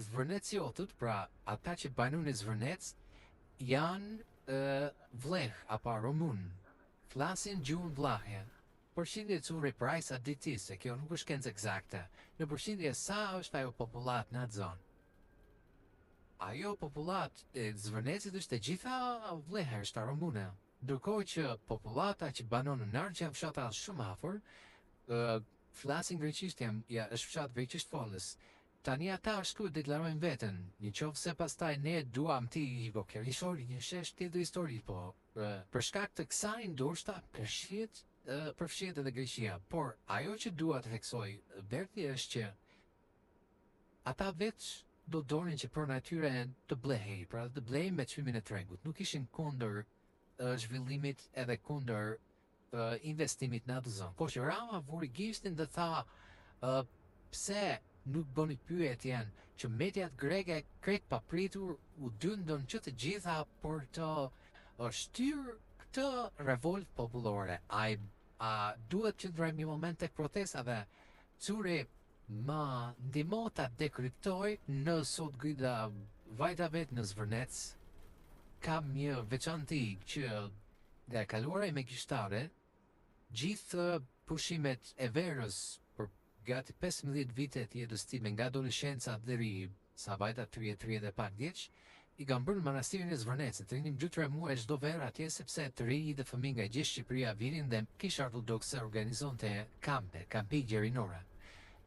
zvërneciotët, pra ata që banun e zvërnec, janë vleh apo rumun, flasin gjuhën vlahe. Përshindje cure prajsa diti se kjo nuk është shkencë eksakte, në përshindje sa është ajo popullat në atë zonë. Ajo popullat e zvërnecit është e gjitha vlehe është rumune, ndërkohë që populata që banon në nërë që janë fshata shumë afër, flasin greqisht ja është fshat greqisht folës. Tani ata ashtu e deklarojnë veten, një qoftë se pastaj ne duam ti histori, një shesh tjetër histori, po për shkak të kësaj ndoshta përfshihet edhe Greqia, por ajo që dua të theksoj Berti është që ata veç do donin që për natyre të blehej, pra të blehej me çmimin e tregut, nuk ishin kundër zhvillimit edhe kundër investimit në atë zonë. Po që Rama vuri gishtin dhe tha pse nuk bëni pyetjen që mediat greke krejt papritur u dyndën që të gjitha për të shtyrë këtë revolt popullore. A duhet që ndrojmë një moment tek protesta dhe Curi ma ndihmo ta dekryptoj në sot grida vajta vet në Zvërnec. Kam një veçanti që nga e kaluara e megjishtare, gjithë pushimet e verës për gati 15 vite të jetës time nga adoleshenca deri sa vajta 30 dhe pak vjeç, i kam bërë në manastirin e Zvërnecit. Të rinim 2-3 muaj çdo verë atje sepse të rinj dhe fëmijë nga gjithë Shqipëria vinin dhe Kisha Ortodokse organizonte kampi gjerinore.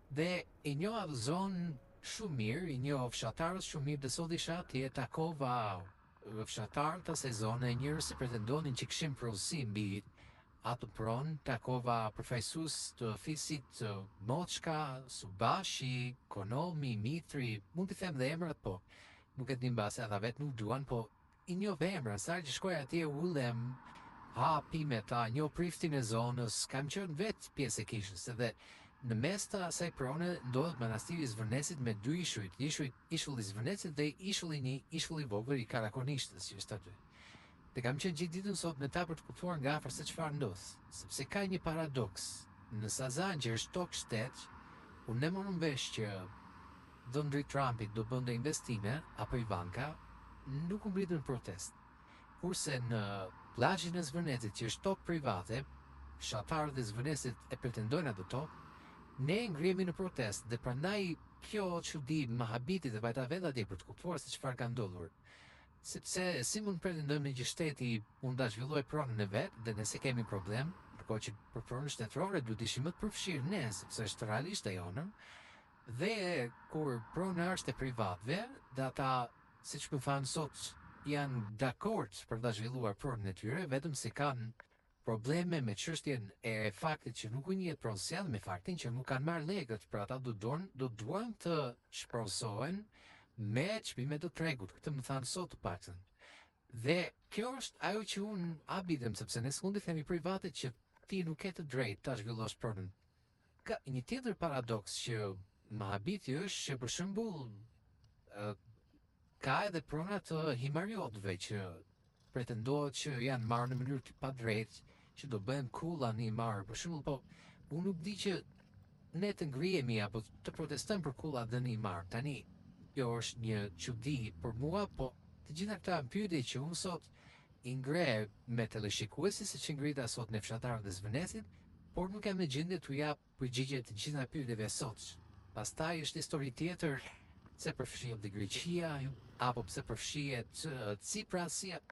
Dhe i njoh atë zonë shumë mirë, i njoh fshatarët shumë mirë dhe sot isha atje takova fshatarët të asaj zone, njerëz që pretendonin që kishin prodhësi mbi atë pronë, takova përfaqësues të fisit Moçka, Subashi, Konomi, Mitri, mund të them dhe emrat, po nuk e dim base ata vetë nuk duan, po i njoh emra, sa që shkoj atje ullem, hapi me ta, njoh priftin e zonës, kam qenë vetë pjesë e kishës, edhe në mes të asaj prone ndodhet manastiri i Zvërnecit me 2 ishujt, ishulli i Zvërnecit dhe ishulli vogël i Karakonishtës që është aty. Dhe kam qenë gjithë ditën sot me ta për të kuptuar nga afër se çfarë ndodh, sepse ka një paradoks. Në Sazan që është tokë shtet, unë e morëm vesh që Donald Trumpi do bënte investime apo Ivanka, nuk u mbritën protest. Kurse në plazhin e Zvërnecit që është tokë private, fshatarët e Zvërnecit e pretendojnë atë tokë, ne ngrihemi në protest dhe prandaj kjo çudi më habiti dhe vajta vetë atje për të kuptuar se çfarë ka ndodhur. Sepse si mund pretendojmë që shteti mund ta zhvillojë pronën e vet dhe nëse kemi problem, ndërkohë që për pronën shtetërore duhet të ishim më të përfshirë ne, sepse është realisht e jonën. Dhe kur prona është e privatëve, dhe ata, siç më thanë sot, janë dakord për ta zhvilluar pronën e tyre, vetëm se kanë probleme me çështjen e faktit që nuk u njihet pronësia dhe me faktin që nuk kanë marrë legët, pra ata do duan të shpronësohen me çmimet të tregut, këtë më thanë sot të paktën. Dhe kjo është ajo që unë abidhem, sepse ne s'mund të themi private që ti nuk ke të drejtë ta zhvillosh pronën. Ka një tjetër paradoks që më habiti është që për shembull ka edhe prona të himariotëve që pretendohet që janë marrë në mënyrë të padrejtë, që do bëhen kulla në himar, për shembull, po unë nuk di që ne të ngrihemi apo të protestojmë për kulla dhe në himar. Tani kjo është një çudi për mua, po të gjitha këta pyetje që unë sot i ngre me teleshikuesi siç i ngrita sot në fshatarët e Zvërnecit, por nuk kam në gjendje t'u jap përgjigje të gjitha pyetjeve sot. Pastaj është histori tjetër, pse përfshihet Greqia apo pse përfshihet Ciprasi